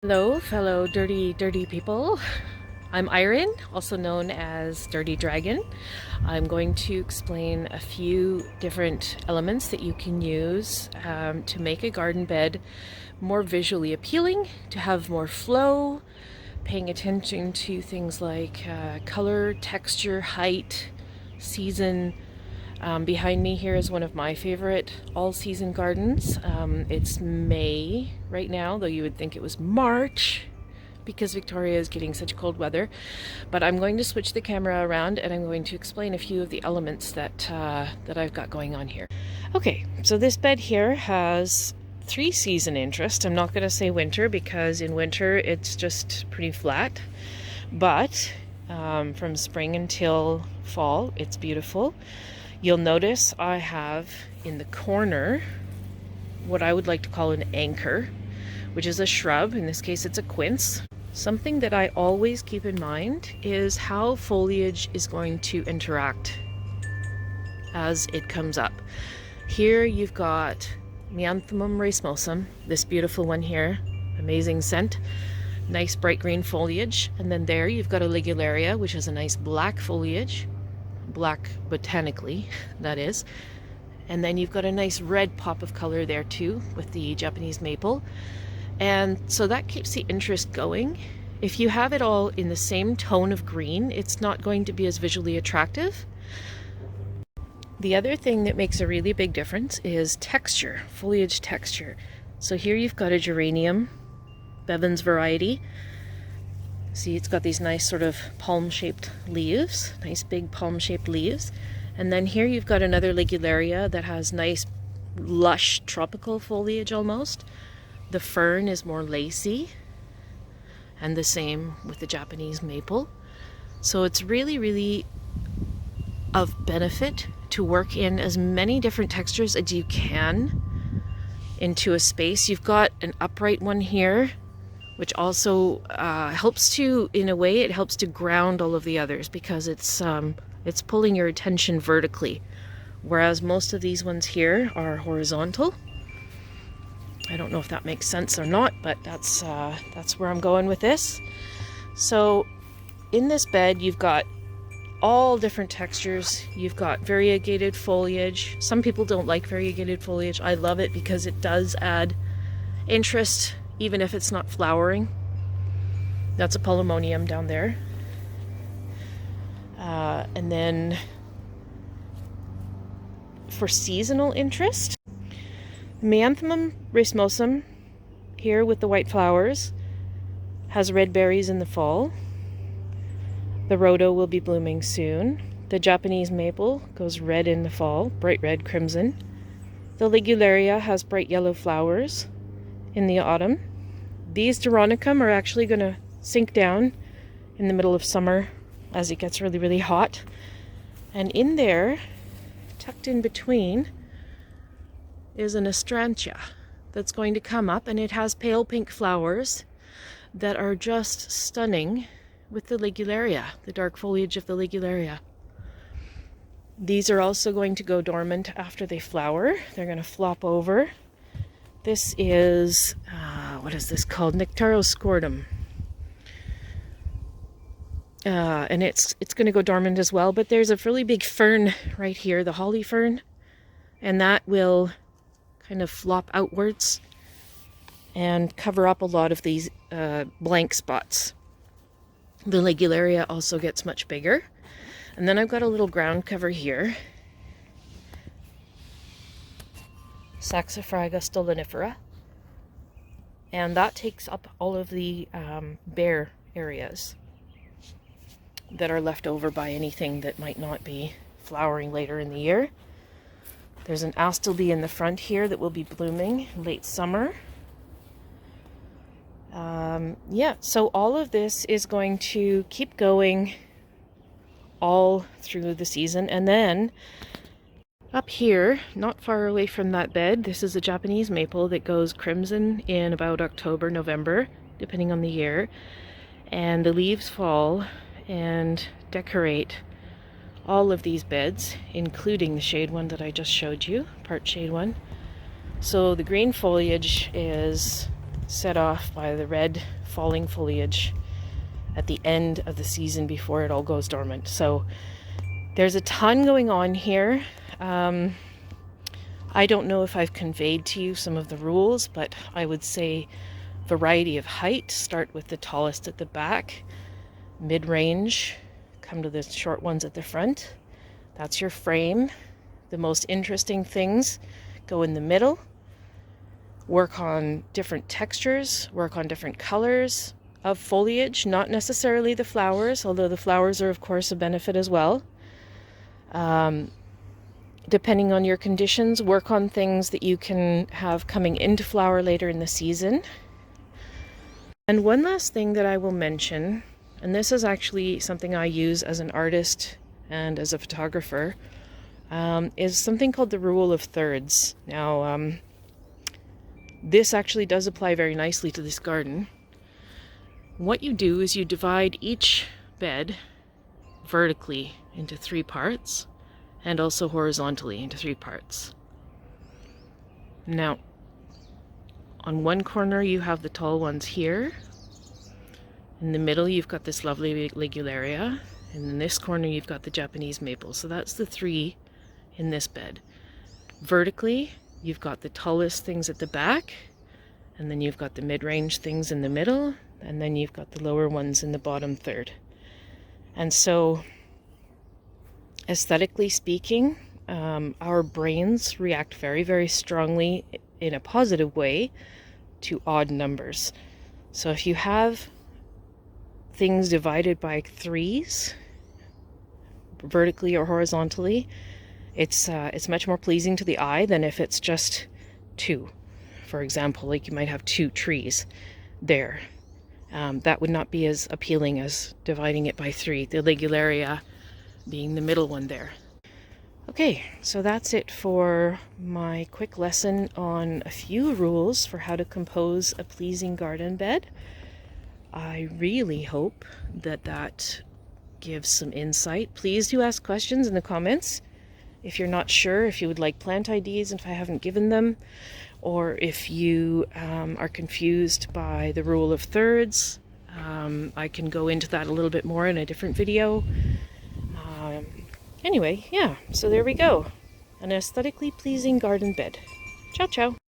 Hello, fellow dirty people. I'm Iron, also known as Dirty Dragon. I'm going to explain a few different elements that you can use to make a garden bed more visually appealing, to have more flow, paying attention to things like color, texture, height, season. Behind me here is one of my favorite all-season gardens. It's May right now, though you would think it was March because Victoria is getting such cold weather. But I'm going to switch the camera around and I'm going to explain a few of the elements that I've got going on here. Okay, so this bed here has 3-season interest. I'm not going to say winter because in winter it's just pretty flat. But from spring until fall, it's beautiful. You'll notice I have in the corner what I would like to call an anchor, which is a shrub. In this case, it's a quince. Something that I always keep in mind is how foliage is going to interact as it comes up. Here you've got Meanthemum racemosum, this beautiful one here, amazing scent, nice bright green foliage. And then there you've got a Ligularia, which is a nice black foliage. Black botanically, that is. And then you've got a nice red pop of color there too with the Japanese maple. And so that keeps the interest going. If you have it all in the same tone of green, it's not going to be as visually attractive. The other thing that makes a really big difference is texture, foliage texture. So here you've got a geranium, Bevan's variety. See, it's got these nice sort of palm-shaped leaves, nice big palm-shaped leaves. And then here you've got another Ligularia that has nice, lush, tropical foliage almost. The fern is more lacy, and the same with the Japanese maple. So it's really of benefit to work in as many different textures as you can into a space. You've got an upright one here, which also helps to, in a way, it helps to ground all of the others because it's pulling your attention vertically, whereas most of these ones here are horizontal. I don't know if that makes sense or not, but that's where I'm going with this. So in this bed, you've got all different textures. You've got variegated foliage. Some people don't like variegated foliage. I love it because it does add interest even if it's not flowering. That's a polemonium down there. And then for seasonal interest, Meanthemum racemosum, here with the white flowers, has red berries in the fall. The rhodo will be blooming soon. The Japanese maple goes red in the fall, bright red crimson. The Ligularia has bright yellow flowers in the autumn. These Doronicum are actually going to sink down in the middle of summer as it gets really hot. And in there, tucked in between, is an estranga that's going to come up, and it has pale pink flowers that are just stunning with the Ligularia, the dark foliage of the Ligularia. These are also going to go dormant after they flower. They're going to flop over. This is, what is this called? Nectaroscordum. And it's going to go dormant as well, but there's a really big fern right here, the holly fern, and that will kind of flop outwards and cover up a lot of these blank spots. The Ligularia also gets much bigger. And then I've got a little ground cover here. Saxifraga stolonifera, and that takes up all of the bare areas that are left over by anything that might not be flowering later in the year. There's an astilbe in the front here that will be blooming late summer. Yeah, so all of this is going to keep going all through the season. And then up here, not far away from that bed, this is a Japanese maple that goes crimson in about October, November, depending on the year. And the leaves fall and decorate all of these beds, including the shade one that I just showed you, part shade one. So the green foliage is set off by the red falling foliage at the end of the season before it all goes dormant. So there's a ton going on here. I don't know if I've conveyed to you some of the rules, but I would say variety of height. Start with the tallest at the back, mid-range, come to the short ones at the front. That's your frame. The most interesting things go in the middle. Work on different textures, work on different colors of foliage, not necessarily the flowers, although the flowers are of course a benefit as well. Depending on your conditions, work on things that you can have coming into flower later in the season. And one last thing that I will mention, and this is actually something I use as an artist and as a photographer, is something called the rule of thirds. Now, this actually does apply very nicely to this garden. What you do is you divide each bed vertically into 3 parts and also horizontally into 3 parts. Now, on one corner you have the tall ones here. In the middle you've got this lovely ligularia, and in this corner you've got the Japanese maple. So that's the 3 in this bed. Vertically, you've got the tallest things at the back, and then you've got the mid-range things in the middle, and then you've got the lower ones in the bottom third. And so, aesthetically speaking, our brains react very, very strongly in a positive way to odd numbers. So if you have things divided by 3s, vertically or horizontally, it's much more pleasing to the eye than if it's just 2. For example, like you might have 2 trees there. That would not be as appealing as dividing it by 3, the ligularia being the middle one there. Okay, so that's it for my quick lesson on a few rules for how to compose a pleasing garden bed. I really hope that that gives some insight. Please do ask questions in the comments. If you're not sure, if you would like plant IDs and if I haven't given them, or if you are confused by the rule of thirds, I can go into that a little bit more in a different video. Anyway, yeah, so there we go. An aesthetically pleasing garden bed. Ciao, ciao.